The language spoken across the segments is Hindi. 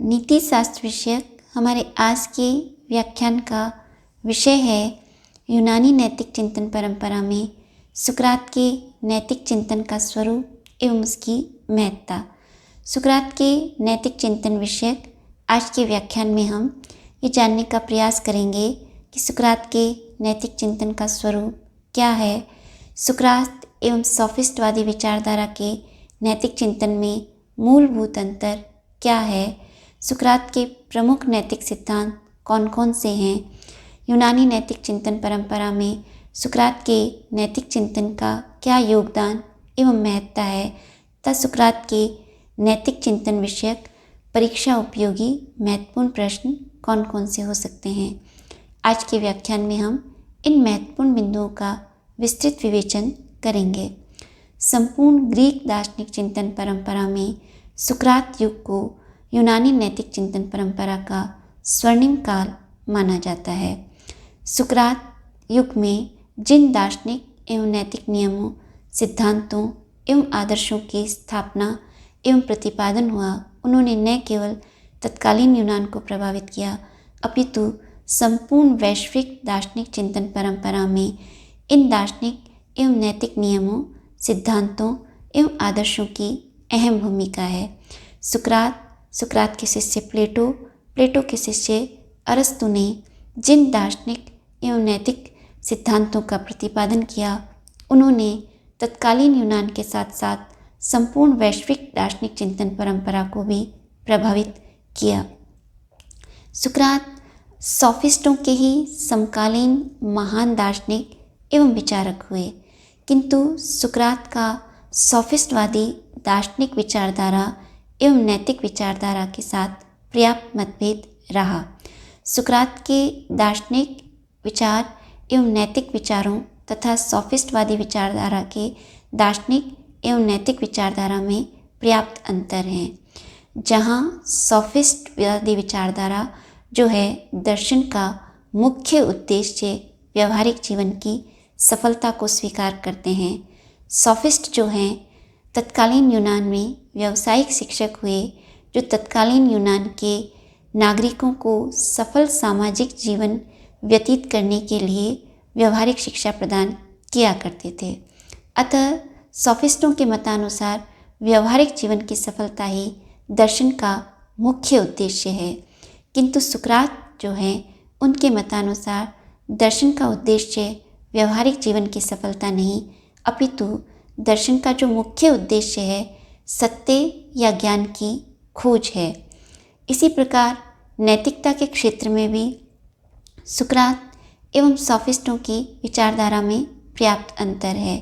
नीति शास्त्र विषयक हमारे आज के व्याख्यान का विषय है यूनानी नैतिक चिंतन परंपरा में सुकरात के नैतिक चिंतन का स्वरूप एवं उसकी महत्ता। सुकरात के नैतिक चिंतन विषयक आज के व्याख्यान में हम ये जानने का प्रयास करेंगे कि सुकरात के नैतिक चिंतन का स्वरूप क्या है, सुकरात एवं सोफिस्टवादी विचारधारा के नैतिक चिंतन में मूलभूत अंतर क्या है, सुकरात के प्रमुख नैतिक सिद्धांत कौन कौन से हैं, यूनानी नैतिक चिंतन परंपरा में सुकरात के नैतिक चिंतन का क्या योगदान एवं महत्ता है तथा सुकरात के नैतिक चिंतन विषयक परीक्षा उपयोगी महत्वपूर्ण प्रश्न कौन कौन से हो सकते हैं। आज के व्याख्यान में हम इन महत्वपूर्ण बिंदुओं का विस्तृत विवेचन करेंगे। संपूर्ण ग्रीक दार्शनिक चिंतन परंपरा में सुकरात युग को यूनानी नैतिक चिंतन परंपरा का स्वर्णिम काल माना जाता है। सुकरात युग में जिन दार्शनिक एवं नैतिक नियमों, सिद्धांतों एवं आदर्शों की स्थापना एवं प्रतिपादन हुआ, उन्होंने न केवल तत्कालीन यूनान को प्रभावित किया अपितु संपूर्ण वैश्विक दार्शनिक चिंतन परंपरा में इन दार्शनिक एवं नैतिक नियमों, सिद्धांतों एवं आदर्शों की अहम भूमिका है। सुकरात के शिष्य प्लेटो के शिष्य अरस्तु ने जिन दार्शनिक एवं नैतिक सिद्धांतों का प्रतिपादन किया, उन्होंने तत्कालीन यूनान के साथ साथ संपूर्ण वैश्विक दार्शनिक चिंतन परंपरा को भी प्रभावित किया। सुकरात सोफिस्टों के ही समकालीन महान दार्शनिक एवं विचारक हुए, किंतु सुकरात का सोफिस्टवादी दार्शनिक विचारधारा एवं नैतिक विचारधारा के साथ पर्याप्त मतभेद रहा। सुकरात के दार्शनिक विचार एवं नैतिक विचारों तथा सोफिस्टवादी विचारधारा के दार्शनिक एवं नैतिक विचारधारा में पर्याप्त अंतर है। जहाँ सोफिस्टवादी विचारधारा जो है दर्शन का मुख्य उद्देश्य व्यवहारिक जीवन की सफलता को स्वीकार करते हैं। सोफिस्ट जो हैं तत्कालीन यूनान में व्यावसायिक शिक्षक हुए, जो तत्कालीन यूनान के नागरिकों को सफल सामाजिक जीवन व्यतीत करने के लिए व्यवहारिक शिक्षा प्रदान किया करते थे। अतः सोफिस्टों के मतानुसार व्यवहारिक जीवन की सफलता ही दर्शन का मुख्य उद्देश्य है, किंतु सुकरात जो है उनके मतानुसार दर्शन का उद्देश्य व्यवहारिक जीवन की सफलता नहीं अपितु दर्शन का जो मुख्य उद्देश्य है सत्य या ज्ञान की खोज है। इसी प्रकार नैतिकता के क्षेत्र में भी सुकरात एवं सोफिस्टों की विचारधारा में पर्याप्त अंतर है।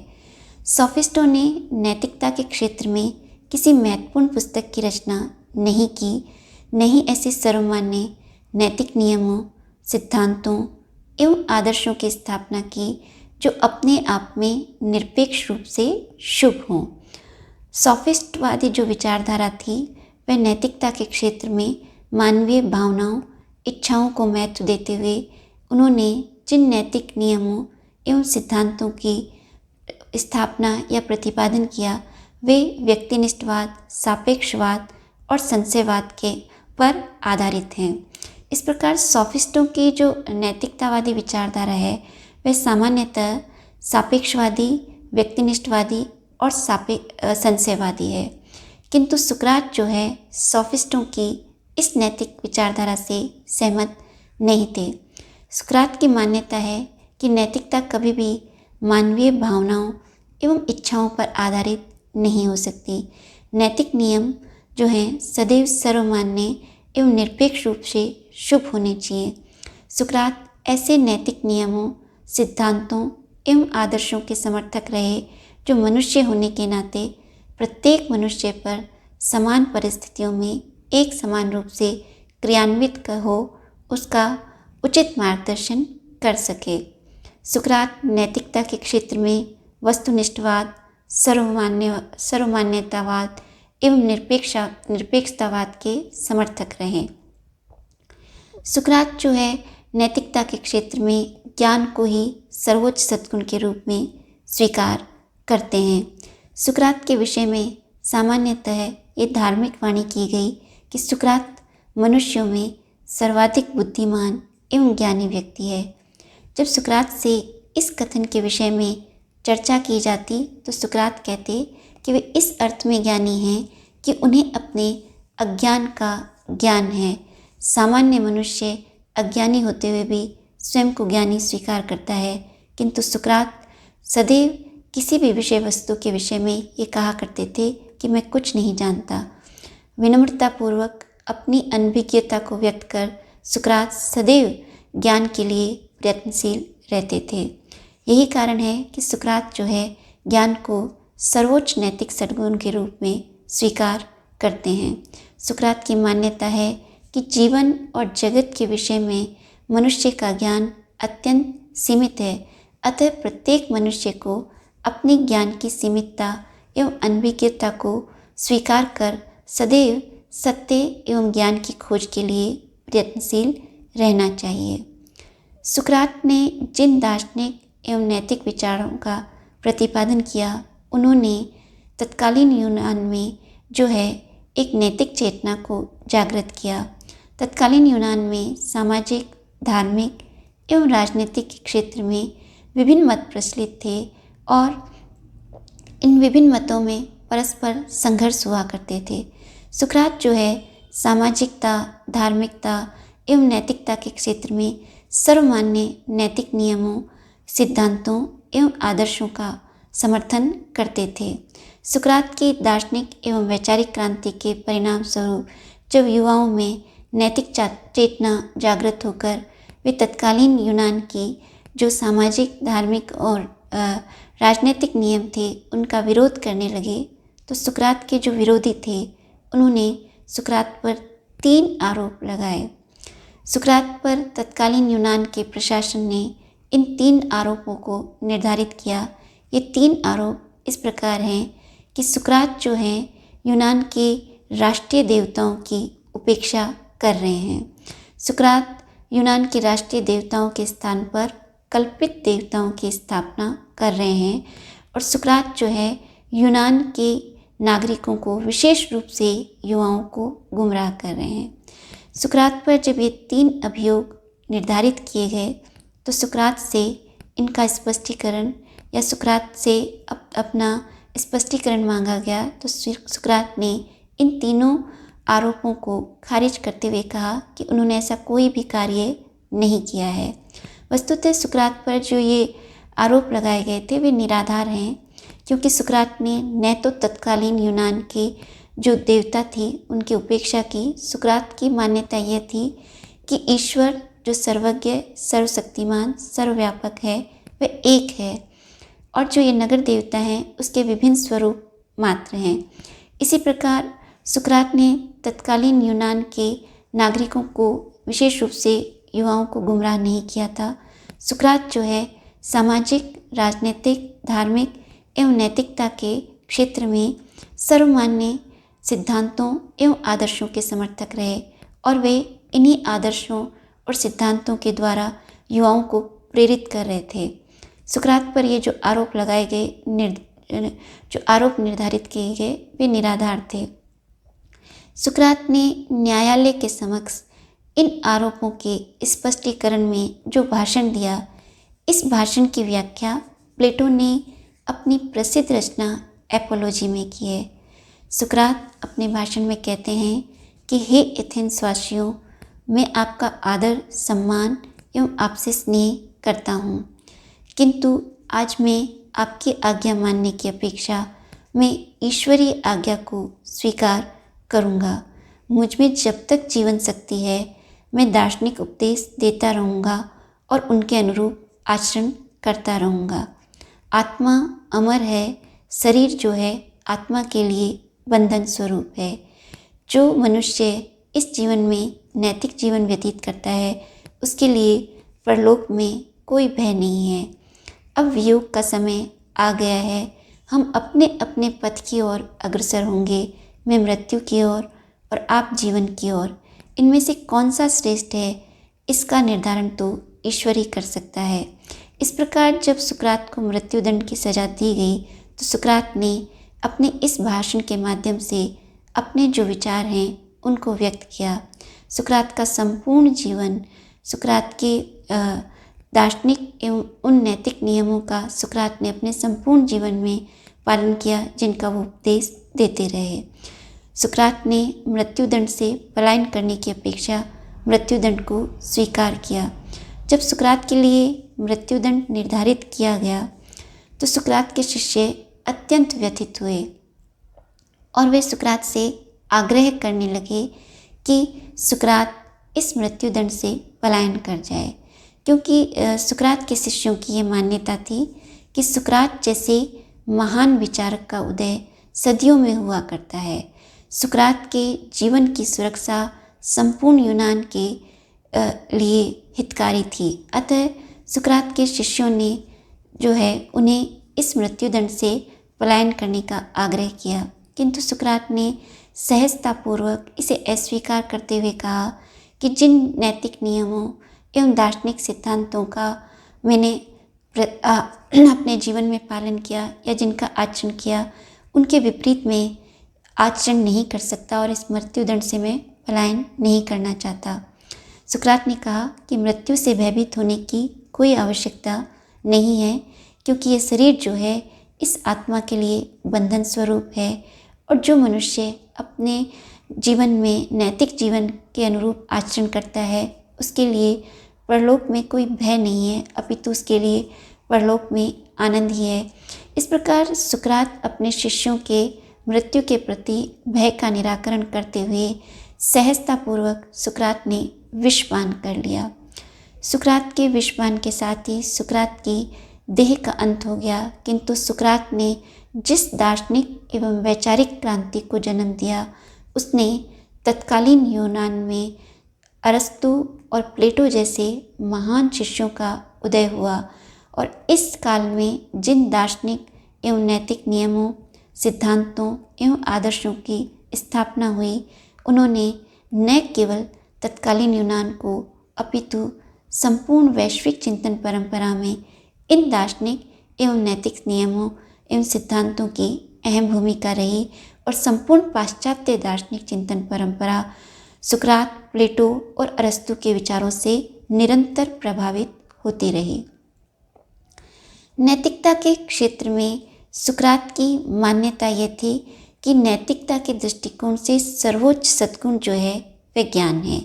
सोफिस्टों ने नैतिकता के क्षेत्र में किसी महत्वपूर्ण पुस्तक की रचना नहीं की, न ही ऐसे सर्वमान्य नैतिक नियमों, सिद्धांतों एवं आदर्शों की स्थापना की जो अपने आप में निरपेक्ष रूप से शुभ हों। सोफिस्टवादी जो विचारधारा थी वह नैतिकता के क्षेत्र में मानवीय भावनाओं, इच्छाओं को महत्व देते हुए उन्होंने जिन नैतिक नियमों एवं सिद्धांतों की स्थापना या प्रतिपादन किया वे व्यक्तिनिष्ठवाद, सापेक्षवाद और संशयवाद के पर आधारित हैं। इस प्रकार सोफिस्टों की जो नैतिकतावादी विचारधारा है वह सामान्यतः सापेक्षवादी, व्यक्तिनिष्ठवादी और संशयवादी है, किंतु सुकरात जो है सोफिस्टों की इस नैतिक विचारधारा से सहमत नहीं थे। सुकरात की मान्यता है कि नैतिकता कभी भी मानवीय भावनाओं एवं इच्छाओं पर आधारित नहीं हो सकती। नैतिक नियम जो हैं सदैव सर्वमान्य एवं निरपेक्ष रूप से शुभ होने चाहिए। सुकरात ऐसे नैतिक नियमों, सिद्धांतों एवं आदर्शों के समर्थक रहे जो मनुष्य होने के नाते प्रत्येक मनुष्य पर समान परिस्थितियों में एक समान रूप से क्रियान्वित हो उसका उचित मार्गदर्शन कर सके। सुकरात नैतिकता के क्षेत्र में वस्तुनिष्ठवाद, सर्वमान्यतावाद एवं निरपेक्षतावाद के समर्थक रहे। सुकरात जो है नैतिकता के क्षेत्र में ज्ञान को ही सर्वोच्च सद्गुण के रूप में स्वीकार करते हैं। सुकरात के विषय में सामान्यतः ये धार्मिक वाणी की गई कि सुकरात मनुष्यों में सर्वाधिक बुद्धिमान एवं ज्ञानी व्यक्ति है। जब सुकरात से इस कथन के विषय में चर्चा की जाती तो सुकरात कहते कि वे इस अर्थ में ज्ञानी हैं कि उन्हें अपने अज्ञान का ज्ञान है। सामान्य मनुष्य अज्ञानी होते हुए भी स्वयं को ज्ञानी स्वीकार करता है, किंतु सुकरात सदैव किसी भी विषय वस्तु के विषय में ये कहा करते थे कि मैं कुछ नहीं जानता। विनम्रतापूर्वक अपनी अनभिज्ञता को व्यक्त कर सुकरात सदैव ज्ञान के लिए प्रयत्नशील रहते थे। यही कारण है कि सुकरात जो है ज्ञान को सर्वोच्च नैतिक सद्गुण के रूप में स्वीकार करते हैं। सुकरात की मान्यता है कि जीवन और जगत के विषय में मनुष्य का ज्ञान अत्यंत सीमित है, अतः प्रत्येक मनुष्य को अपने ज्ञान की सीमितता एवं अनभिज्ञता को स्वीकार कर सदैव सत्य एवं ज्ञान की खोज के लिए प्रयत्नशील रहना चाहिए। सुकरात ने जिन दार्शनिक एवं नैतिक विचारों का प्रतिपादन किया, उन्होंने तत्कालीन यूनान में जो है एक नैतिक चेतना को जागृत किया। तत्कालीन यूनान में सामाजिक, धार्मिक एवं राजनीतिक क्षेत्र में विभिन्न मत प्रचलित थे और इन विभिन्न मतों में परस्पर संघर्ष हुआ करते थे। सुकरात जो है सामाजिकता, धार्मिकता एवं नैतिकता के क्षेत्र में सर्वमान्य नैतिक नियमों, सिद्धांतों एवं आदर्शों का समर्थन करते थे। सुकरात की दार्शनिक एवं वैचारिक क्रांति के परिणाम स्वरूप जब युवाओं में नैतिक चेतना जागृत होकर वे तत्कालीन यूनान की जो सामाजिक, धार्मिक और राजनीतिक नियम थे उनका विरोध करने लगे, तो सुकरात के जो विरोधी थे उन्होंने सुकरात पर 3 आरोप लगाए। सुकरात पर तत्कालीन यूनान के प्रशासन ने इन 3 आरोपों को निर्धारित किया। ये 3 आरोप इस प्रकार हैं कि सुकरात जो हैं यूनान के राष्ट्रीय देवताओं की उपेक्षा कर रहे हैं। सुकरात यूनान के राष्ट्रीय देवताओं के स्थान पर कल्पित देवताओं की स्थापना कर रहे हैं और सुकरात जो है यूनान के नागरिकों को, विशेष रूप से युवाओं को गुमराह कर रहे हैं। सुकरात पर जब ये 3 अभियोग निर्धारित किए गए तो सुकरात से इनका स्पष्टीकरण या सुकरात से अपना स्पष्टीकरण मांगा गया, तो सुकरात ने इन तीनों आरोपों को खारिज करते हुए कहा कि उन्होंने ऐसा कोई भी कार्य नहीं किया है। वस्तुतः सुकरात पर जो ये आरोप लगाए गए थे वे निराधार हैं, क्योंकि सुकरात ने न तो तत्कालीन यूनान के जो देवता थे उनकी उपेक्षा की। सुकरात की मान्यता यह थी कि ईश्वर जो सर्वज्ञ, सर्वशक्तिमान, सर्वव्यापक है वह एक है और जो ये नगर देवता हैं उसके विभिन्न स्वरूप मात्र हैं। इसी प्रकार सुकरात ने तत्कालीन यूनान के नागरिकों को, विशेष रूप से युवाओं को गुमराह नहीं किया था। सुकरात जो है सामाजिक, राजनीतिक, धार्मिक एवं नैतिकता के क्षेत्र में सर्वमान्य सिद्धांतों एवं आदर्शों के समर्थक रहे और वे इन्हीं आदर्शों और सिद्धांतों के द्वारा युवाओं को प्रेरित कर रहे थे। सुकरात पर ये जो आरोप लगाए गए, जो आरोप निर्धारित किए गए, वे निराधार थे। सुकरात ने न्यायालय के समक्ष इन आरोपों के स्पष्टीकरण में जो भाषण दिया, इस भाषण की व्याख्या प्लेटो ने अपनी प्रसिद्ध रचना एपोलॉजी में की है। सुकरात अपने भाषण में कहते हैं कि हे एथेंस वासियों, मैं आपका आदर, सम्मान एवं आपसे स्नेह करता हूँ, किंतु आज मैं आपकी आज्ञा मानने की अपेक्षा मैं ईश्वरीय आज्ञा को स्वीकार करूँगा। मुझ में जब तक जीवन शक्ति है मैं दार्शनिक उपदेश देता रहूँगा और उनके अनुरूप आचरण करता रहूँगा। आत्मा अमर है, शरीर जो है आत्मा के लिए बंधन स्वरूप है। जो मनुष्य इस जीवन में नैतिक जीवन व्यतीत करता है उसके लिए परलोक में कोई भय नहीं है। अब वियोग का समय आ गया है, हम अपने अपने पथ की ओर अग्रसर होंगे, मैं मृत्यु की ओर और आप जीवन की ओर। इनमें से कौन सा श्रेष्ठ है, इसका निर्धारण तो ईश्वर ही कर सकता है। इस प्रकार जब सुकरात को मृत्युदंड की सजा दी गई तो सुकरात ने अपने इस भाषण के माध्यम से अपने जो विचार हैं उनको व्यक्त किया। सुकरात का संपूर्ण जीवन, सुकरात के दार्शनिक एवं उन नैतिक नियमों का सुकरात ने अपने संपूर्ण जीवन में पालन किया जिनका वो उपदेश देते रहे। सुकरात ने मृत्युदंड से पलायन करने की अपेक्षा मृत्युदंड को स्वीकार किया। जब सुकरात के लिए मृत्युदंड निर्धारित किया गया तो सुकरात के शिष्य अत्यंत व्यथित हुए और वे सुकरात से आग्रह करने लगे कि सुकरात इस मृत्युदंड से पलायन कर जाए, क्योंकि सुकरात के शिष्यों की ये मान्यता थी कि सुकरात जैसे महान विचारक का उदय सदियों में हुआ करता है। सुकरात के जीवन की सुरक्षा संपूर्ण यूनान के लिए हितकारी थी। अतः सुकरात के शिष्यों ने जो है उन्हें इस मृत्युदंड से पलायन करने का आग्रह किया, किंतु सुकरात ने सहजतापूर्वक इसे अस्वीकार करते हुए कहा कि जिन नैतिक नियमों एवं दार्शनिक सिद्धांतों का मैंने अपने जीवन में पालन किया या जिनका आचरण किया, उनके विपरीत में आचरण नहीं कर सकता और इस मृत्युदंड से मैं पलायन नहीं करना चाहता। सुकरात ने कहा कि मृत्यु से भयभीत होने की कोई आवश्यकता नहीं है, क्योंकि ये शरीर जो है इस आत्मा के लिए बंधन स्वरूप है और जो मनुष्य अपने जीवन में नैतिक जीवन के अनुरूप आचरण करता है उसके लिए परलोक में कोई भय नहीं है, अपितु उसके लिए परलोक में आनंद ही है। इस प्रकार सुकरात अपने शिष्यों के मृत्यु के प्रति भय का निराकरण करते हुए सहजतापूर्वक सुकरात ने विषपान कर लिया। सुकरात के विषपान के साथ ही सुकरात की देह का अंत हो गया, किंतु सुकरात ने जिस दार्शनिक एवं वैचारिक क्रांति को जन्म दिया उसने तत्कालीन यूनान में अरस्तु और प्लेटो जैसे महान शिष्यों का उदय हुआ और इस काल में जिन दार्शनिक एवं नैतिक नियमों, सिद्धांतों एवं आदर्शों की स्थापना हुई, उन्होंने न केवल तत्कालीन यूनान को अपितु संपूर्ण वैश्विक चिंतन परंपरा में इन दार्शनिक एवं नैतिक नियमों एवं सिद्धांतों की अहम भूमिका रही और संपूर्ण पाश्चात्य दार्शनिक चिंतन परंपरा सुकरात, प्लेटो और अरस्तु के विचारों से निरंतर प्रभावित होती रही। नैतिकता के क्षेत्र में सुकरात की मान्यता यह थी कि नैतिकता के दृष्टिकोण से सर्वोच्च सद्गुण जो है वह ज्ञान है।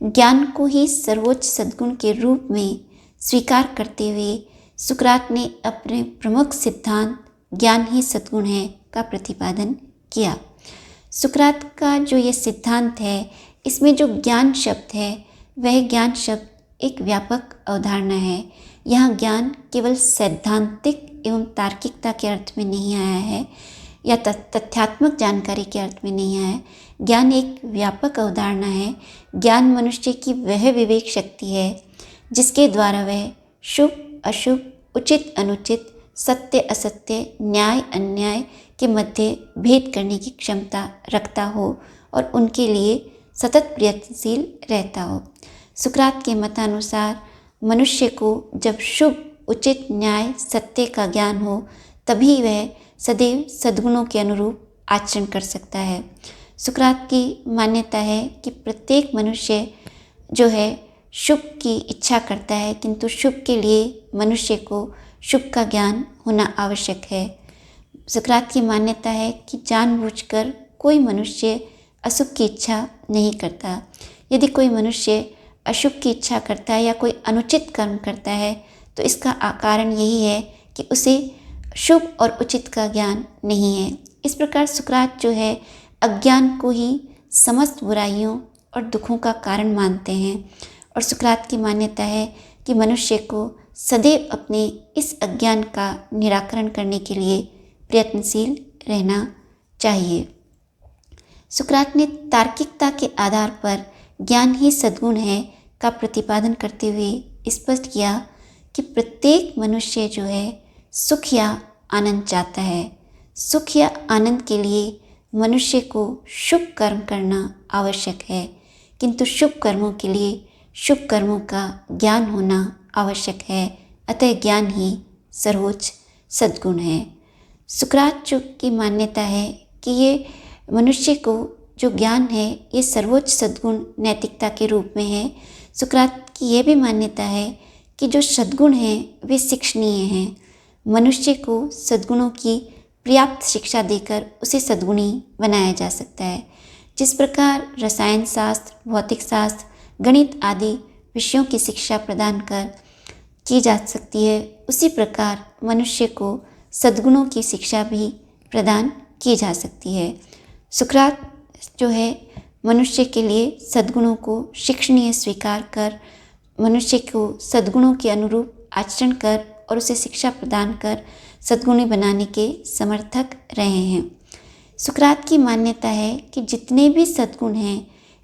ज्ञान को ही सर्वोच्च सद्गुण के रूप में स्वीकार करते हुए सुकरात ने अपने प्रमुख सिद्धांत ज्ञान ही सद्गुण है का प्रतिपादन किया। सुकरात का जो ये सिद्धांत है, इसमें जो ज्ञान शब्द है वह ज्ञान शब्द एक व्यापक अवधारणा है। यहाँ ज्ञान केवल सैद्धांतिक एवं तार्किकता के अर्थ में नहीं आया है या तथ्यात्मक जानकारी के अर्थ में नहीं आया है। ज्ञान एक व्यापक अवधारणा है। ज्ञान मनुष्य की वह विवेक शक्ति है जिसके द्वारा वह शुभ अशुभ, उचित अनुचित, सत्य असत्य, न्याय अन्याय के मध्य भेद करने की क्षमता रखता हो और उनके लिए सतत प्रयत्नशील रहता हो। सुकरात के मतानुसार मनुष्य को जब शुभ, उचित, न्याय, सत्य का ज्ञान हो तभी वह सदैव सद्गुणों के अनुरूप आचरण कर सकता है। सुकरात की मान्यता है कि प्रत्येक मनुष्य जो है शुभ की इच्छा करता है, किंतु शुभ के लिए मनुष्य को शुभ का ज्ञान होना आवश्यक है। सुकरात की मान्यता है कि जानबूझकर कोई मनुष्य अशुभ की इच्छा नहीं करता। यदि कोई मनुष्य अशुभ की इच्छा करता है या कोई अनुचित कर्म करता है तो इसका कारण यही है कि उसे शुभ और उचित का ज्ञान नहीं है। इस प्रकार सुकरात जो है अज्ञान को ही समस्त बुराइयों और दुखों का कारण मानते हैं और सुकरात की मान्यता है कि मनुष्य को सदैव अपने इस अज्ञान का निराकरण करने के लिए प्रयत्नशील रहना चाहिए। सुकरात ने तार्किकता के आधार पर ज्ञान ही सद्गुण है का प्रतिपादन करते हुए स्पष्ट किया कि प्रत्येक मनुष्य जो है सुख या आनंद चाहता है। सुख या आनंद के लिए मनुष्य को शुभ कर्म करना आवश्यक है, किंतु शुभ कर्मों के लिए शुभ कर्मों का ज्ञान होना आवश्यक है। अतः ज्ञान ही सर्वोच्च सद्गुण है। सुकरात की मान्यता है कि ये मनुष्य को जो ज्ञान है ये सर्वोच्च सद्गुण नैतिकता के रूप में है। सुकरात की यह भी मान्यता है कि जो सद्गुण हैं वे शिक्षणीय हैं। मनुष्य को सद्गुणों की पर्याप्त शिक्षा देकर उसे सद्गुणी बनाया जा सकता है। जिस प्रकार रसायन शास्त्र, भौतिक शास्त्र, गणित आदि विषयों की शिक्षा प्रदान कर की जा सकती है, उसी प्रकार मनुष्य को सद्गुणों की शिक्षा भी प्रदान की जा सकती है। सुकरात जो है मनुष्य के लिए सद्गुणों को शिक्षणीय स्वीकार कर, मनुष्य को सद्गुणों के अनुरूप आचरण कर और उसे शिक्षा प्रदान कर सद्गुणी बनाने के समर्थक रहे हैं। सुकरात की मान्यता है कि जितने भी सद्गुण हैं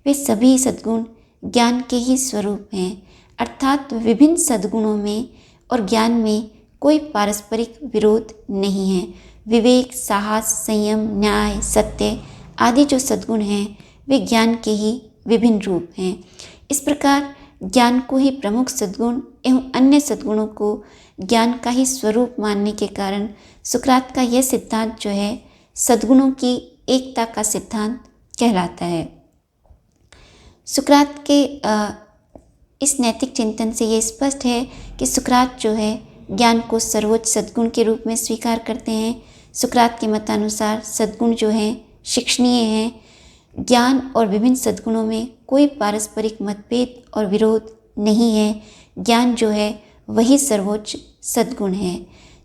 वे सभी सद्गुण ज्ञान के ही स्वरूप हैं, अर्थात विभिन्न सद्गुणों में और ज्ञान में कोई पारस्परिक विरोध नहीं है। विवेक, साहस, संयम, न्याय, सत्य आदि जो सद्गुण हैं वे ज्ञान के ही विभिन्न रूप हैं। इस प्रकार ज्ञान को ही प्रमुख सद्गुण एवं अन्य सद्गुणों को ज्ञान का ही स्वरूप मानने के कारण सुकरात का यह सिद्धांत जो है सद्गुणों की एकता का सिद्धांत कहलाता है। सुकरात के इस नैतिक चिंतन से ये स्पष्ट है कि सुकरात जो है ज्ञान को सर्वोच्च सद्गुण के रूप में स्वीकार करते हैं। सुकरात के मतानुसार सद्गुण जो हैं शिक्षणीय हैं। ज्ञान और विभिन्न सद्गुणों में कोई पारस्परिक मतभेद और विरोध नहीं है। ज्ञान जो है वही सर्वोच्च सद्गुण है।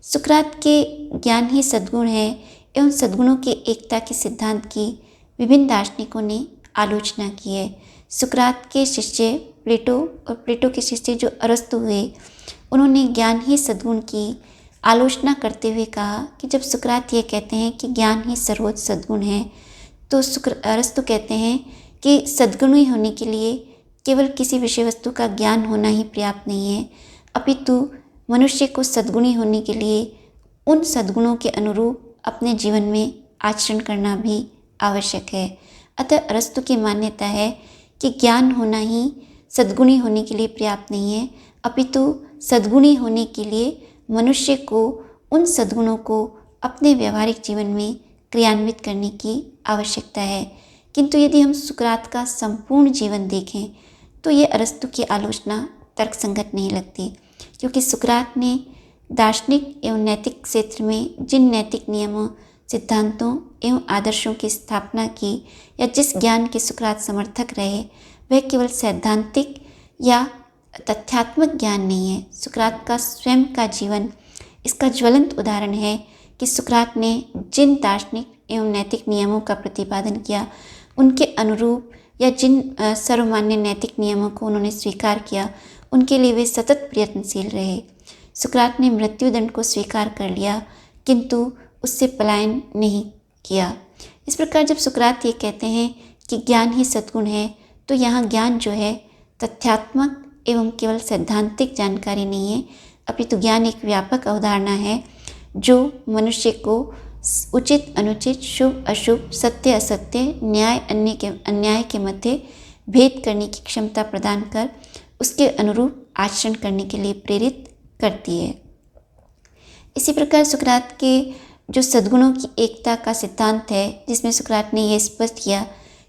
सुकरात के ज्ञान ही सद्गुण है एवं सद्गुणों के एकता के सिद्धांत की विभिन्न दार्शनिकों ने आलोचना की है। सुकरात के शिष्य प्लेटो और प्लेटो के शिष्य जो अरस्तु हुए, उन्होंने ज्ञान ही सद्गुण की आलोचना करते हुए कहा कि जब सुकरात ये कहते हैं कि ज्ञान ही सर्वोच्च सद्गुण है, तो अरस्तु कहते हैं कि सद्गुणी होने के लिए केवल किसी विषय वस्तु का ज्ञान होना ही पर्याप्त नहीं है, अपितु मनुष्य को सद्गुणी होने के लिए उन सद्गुणों के अनुरूप अपने जीवन में आचरण करना भी आवश्यक है। अतः अरस्तु की मान्यता है कि ज्ञान होना ही सद्गुणी होने के लिए पर्याप्त नहीं है, अपितु सद्गुणी होने के लिए मनुष्य को उन सद्गुणों को अपने व्यवहारिक जीवन में क्रियान्वित करने की आवश्यकता है। किंतु यदि हम सुकरात का संपूर्ण जीवन देखें तो ये अरस्तु की आलोचना तर्कसंगत नहीं लगती, क्योंकि सुकरात ने दार्शनिक एवं नैतिक क्षेत्र में जिन नैतिक नियमों, सिद्धांतों एवं आदर्शों की स्थापना की या जिस ज्ञान के सुकरात समर्थक रहे, वह केवल सैद्धांतिक या तथ्यात्मक ज्ञान नहीं है। सुकरात का स्वयं का जीवन इसका ज्वलंत उदाहरण है कि सुकरात ने जिन दार्शनिक एवं नैतिक नियमों का प्रतिपादन किया, उनके अनुरूप या जिन सर्वमान्य नैतिक नियमों को उन्होंने स्वीकार किया, उनके लिए वे सतत प्रयत्नशील रहे। सुकरात ने मृत्युदंड को स्वीकार कर लिया, किंतु उससे पलायन नहीं किया। इस प्रकार जब सुकरात ये कहते हैं कि ज्ञान ही सद्गुण है, तो यहाँ ज्ञान जो है तथ्यात्मक एवं केवल सैद्धांतिक जानकारी नहीं है, अपितु ज्ञान एक व्यापक अवधारणा है जो मनुष्य को उचित अनुचित, शुभ अशुभ, सत्य असत्य, न्याय अन्याय के मध्य भेद करने की क्षमता प्रदान कर उसके अनुरूप आचरण करने के लिए प्रेरित करती है। इसी प्रकार सुकरात के जो सद्गुणों की एकता का सिद्धांत है, जिसमें सुकरात ने यह स्पष्ट किया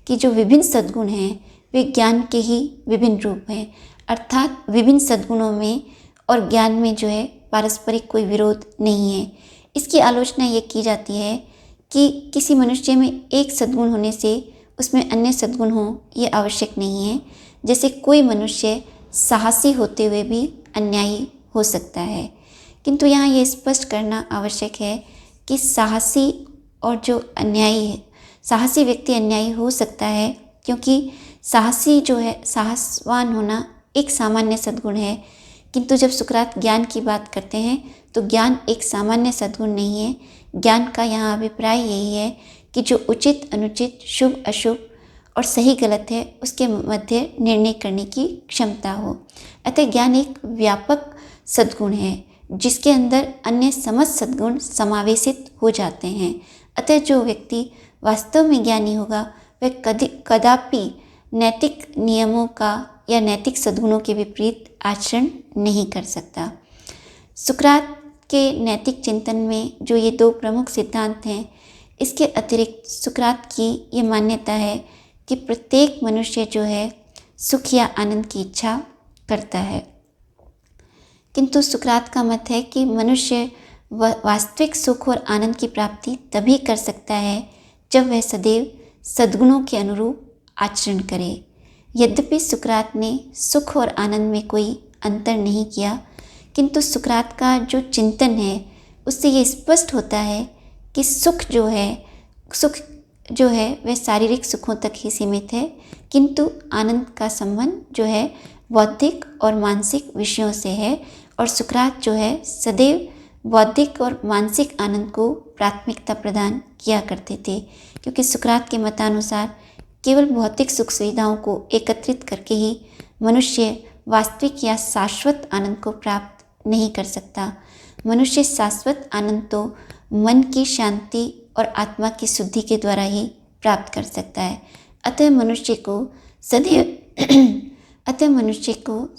कि जो विभिन्न सद्गुण हैं वे ज्ञान के ही विभिन्न रूप हैं, अर्थात विभिन्न सद्गुणों में और ज्ञान में जो है पारस्परिक कोई विरोध नहीं है। इसकी आलोचना ये की जाती है कि किसी मनुष्य में एक सद्गुण होने से उसमें अन्य सद्गुण हो, ये आवश्यक नहीं है। जैसे कोई मनुष्य साहसी होते हुए भी अन्यायी हो सकता है, किंतु यहाँ ये स्पष्ट करना आवश्यक है कि साहसी और जो अन्यायी है, साहसी व्यक्ति अन्यायी हो सकता है, क्योंकि साहसी जो है, साहसवान होना एक सामान्य सद्गुण है। किंतु जब सुकरात ज्ञान की बात करते हैं तो ज्ञान एक सामान्य सद्गुण नहीं है। ज्ञान का यहाँ अभिप्राय यही है कि जो उचित अनुचित, शुभ अशुभ और सही गलत है, उसके मध्य निर्णय करने की क्षमता हो। अतः ज्ञान एक व्यापक सद्गुण है जिसके अंदर अन्य समस्त सद्गुण समावेशित हो जाते हैं। अतः जो व्यक्ति वास्तव में ज्ञानी होगा वह कदापि नैतिक नियमों का या नैतिक सद्गुणों के विपरीत आचरण नहीं कर सकता। सुकरात के नैतिक चिंतन में जो ये दो प्रमुख सिद्धांत हैं, इसके अतिरिक्त सुकरात की ये मान्यता है कि प्रत्येक मनुष्य जो है सुख या आनंद की इच्छा करता है, किंतु सुकरात का मत है कि मनुष्य वास्तविक सुख और आनंद की प्राप्ति तभी कर सकता है जब वह सदैव सद्गुणों के अनुरूप आचरण करे। यद्यपि सुकरात ने सुख और आनंद में कोई अंतर नहीं किया, किंतु सुकरात का जो चिंतन है उससे ये स्पष्ट होता है कि सुख जो है वह शारीरिक सुखों तक ही सीमित है, किंतु आनंद का संबंध जो है बौद्धिक और मानसिक विषयों से है। और सुकरात जो है सदैव बौद्धिक और मानसिक आनंद को प्राथमिकता प्रदान किया करते थे, क्योंकि सुकरात के मतानुसार केवल भौतिक सुख सुविधाओं को एकत्रित करके ही मनुष्य वास्तविक या शाश्वत आनंद को प्राप्त नहीं कर सकता। मनुष्य शाश्वत आनंद तो मन की शांति और आत्मा की शुद्धि के द्वारा ही प्राप्त कर सकता है। अतः मनुष्य को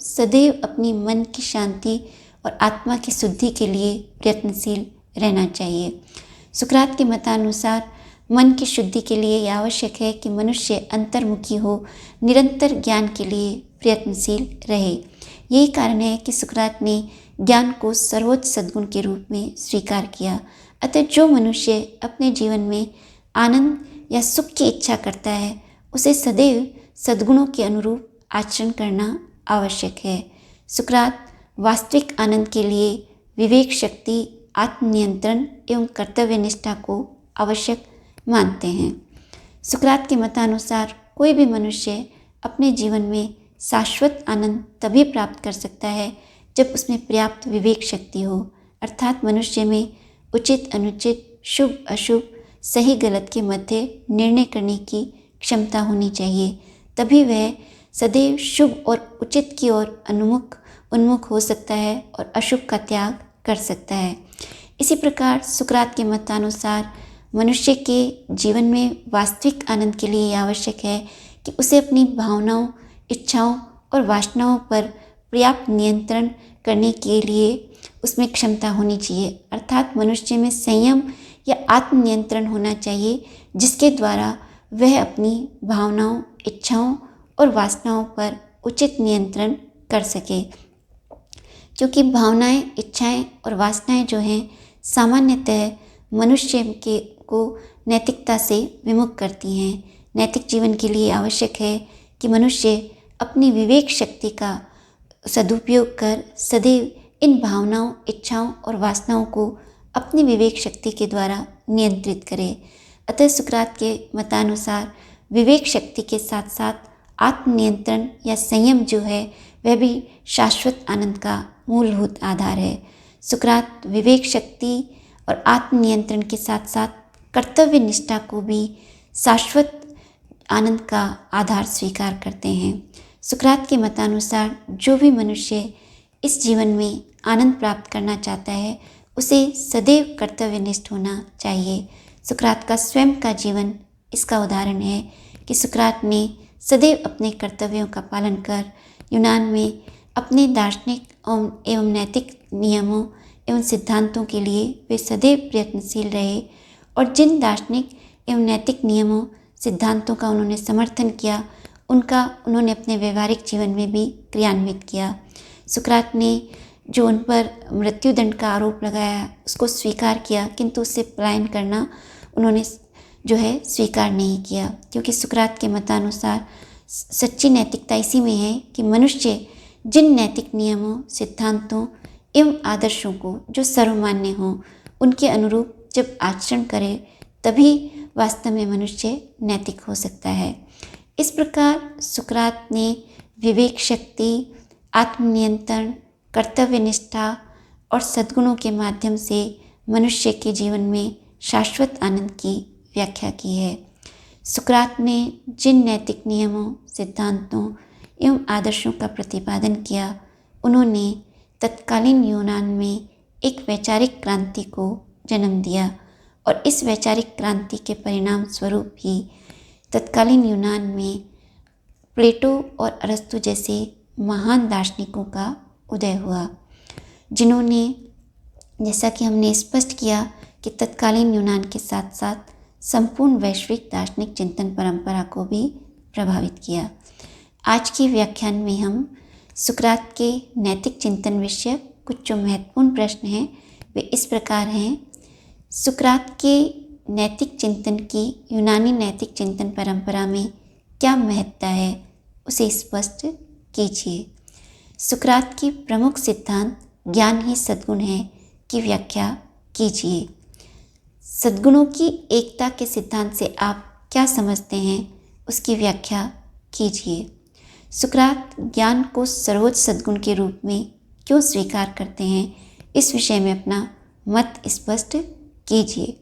सदैव अपनी मन की शांति और आत्मा की शुद्धि के लिए प्रयत्नशील रहना चाहिए। सुकरात के मतानुसार मन की शुद्धि के लिए यह आवश्यक है कि मनुष्य अंतर्मुखी हो, निरंतर ज्ञान के लिए प्रयत्नशील रहे। यही कारण है कि सुकरात ने ज्ञान को सर्वोच्च सद्गुण के रूप में स्वीकार किया। अतः जो मनुष्य अपने जीवन में आनंद या सुख की इच्छा करता है उसे सदैव सद्गुणों के अनुरूप आचरण करना आवश्यक है। सुकरात वास्तविक आनंद के लिए विवेक शक्ति, आत्मनियंत्रण एवं कर्तव्य निष्ठा को आवश्यक मानते हैं। सुकरात के मतानुसार कोई भी मनुष्य अपने जीवन में शाश्वत आनंद तभी प्राप्त कर सकता है जब उसमें पर्याप्त विवेक शक्ति हो, अर्थात मनुष्य में उचित अनुचित, शुभ अशुभ, सही गलत के मध्य निर्णय करने की क्षमता होनी चाहिए। तभी वह सदैव शुभ और उचित की ओर उन्मुख हो सकता है और अशुभ का त्याग कर सकता है। इसी प्रकार सुकरात के मतानुसार मनुष्य के जीवन में वास्तविक आनंद के लिए आवश्यक है कि उसे अपनी भावनाओं, इच्छाओं और वासनाओं पर पर्याप्त नियंत्रण करने के लिए उसमें क्षमता होनी चाहिए, अर्थात मनुष्य में संयम या आत्मनियंत्रण होना चाहिए, जिसके द्वारा वह अपनी भावनाओं, इच्छाओं और वासनाओं पर उचित नियंत्रण कर सके। क्योंकि भावनाएं, इच्छाएं और वासनाएं जो हैं सामान्यतः मनुष्य को नैतिकता से विमुख करती हैं। नैतिक जीवन के लिए आवश्यक है कि मनुष्य अपनी विवेक शक्ति का सदुपयोग कर सदैव इन भावनाओं, इच्छाओं और वासनाओं को अपनी विवेक शक्ति के द्वारा नियंत्रित करे। अतः सुकरात के मतानुसार विवेक शक्ति के साथ साथ आत्मनियंत्रण या संयम जो है वह भी शाश्वत आनंद का मूलभूत आधार है। सुकरात विवेक शक्ति और आत्मनियंत्रण के साथ साथ कर्तव्य निष्ठा को भी शाश्वत आनंद का आधार स्वीकार करते हैं। सुकरात के मतानुसार जो भी मनुष्य इस जीवन में आनंद प्राप्त करना चाहता है उसे सदैव कर्तव्यनिष्ठ होना चाहिए। सुकरात का स्वयं का जीवन इसका उदाहरण है कि सुकरात ने सदैव अपने कर्तव्यों का पालन कर यूनान में अपने दार्शनिक एवं नैतिक नियमों एवं सिद्धांतों के लिए वे सदैव प्रयत्नशील रहे और जिन दार्शनिक एवं नैतिक नियमों, सिद्धांतों का उन्होंने समर्थन किया उन्होंने अपने व्यवहारिक जीवन में भी क्रियान्वित किया। सुकरात ने जो उन पर मृत्युदंड का आरोप लगाया उसको स्वीकार किया, किंतु उससे पलायन करना उन्होंने जो है स्वीकार नहीं किया, क्योंकि सुकरात के मतानुसार सच्ची नैतिकता इसी में है कि मनुष्य जिन नैतिक नियमों, सिद्धांतों एवं आदर्शों को जो सर्वमान्य हों उनके अनुरूप जब आचरण करे तभी वास्तव में मनुष्य नैतिक हो सकता है। इस प्रकार सुकरात ने विवेक शक्ति, आत्मनियंत्रण, कर्तव्य निष्ठा और सद्गुणों के माध्यम से मनुष्य के जीवन में शाश्वत आनंद की व्याख्या की है। सुकरात ने जिन नैतिक नियमों, सिद्धांतों एवं आदर्शों का प्रतिपादन किया उन्होंने तत्कालीन यूनान में एक वैचारिक क्रांति को जन्म दिया और इस वैचारिक क्रांति के परिणाम स्वरूप ही तत्कालीन यूनान में प्लेटो और अरस्तु जैसे महान दार्शनिकों का उदय हुआ, जिन्होंने, जैसा कि हमने स्पष्ट किया कि तत्कालीन यूनान के साथ साथ संपूर्ण वैश्विक दार्शनिक चिंतन परंपरा को भी प्रभावित किया। आज के व्याख्यान में हम सुकरात के नैतिक चिंतन विषय कुछ जो महत्वपूर्ण प्रश्न हैं वे इस प्रकार हैं। सुकरात के नैतिक चिंतन की यूनानी नैतिक चिंतन परंपरा में क्या महत्ता है उसे स्पष्ट कीजिए। सुकरात के प्रमुख सिद्धांत ज्ञान ही सद्गुण है की व्याख्या कीजिए। सद्गुणों की एकता के सिद्धांत से आप क्या समझते हैं उसकी व्याख्या कीजिए। सुकरात ज्ञान को सर्वोच्च सद्गुण के रूप में क्यों स्वीकार करते हैं, इस विषय में अपना मत स्पष्ट कीजिए।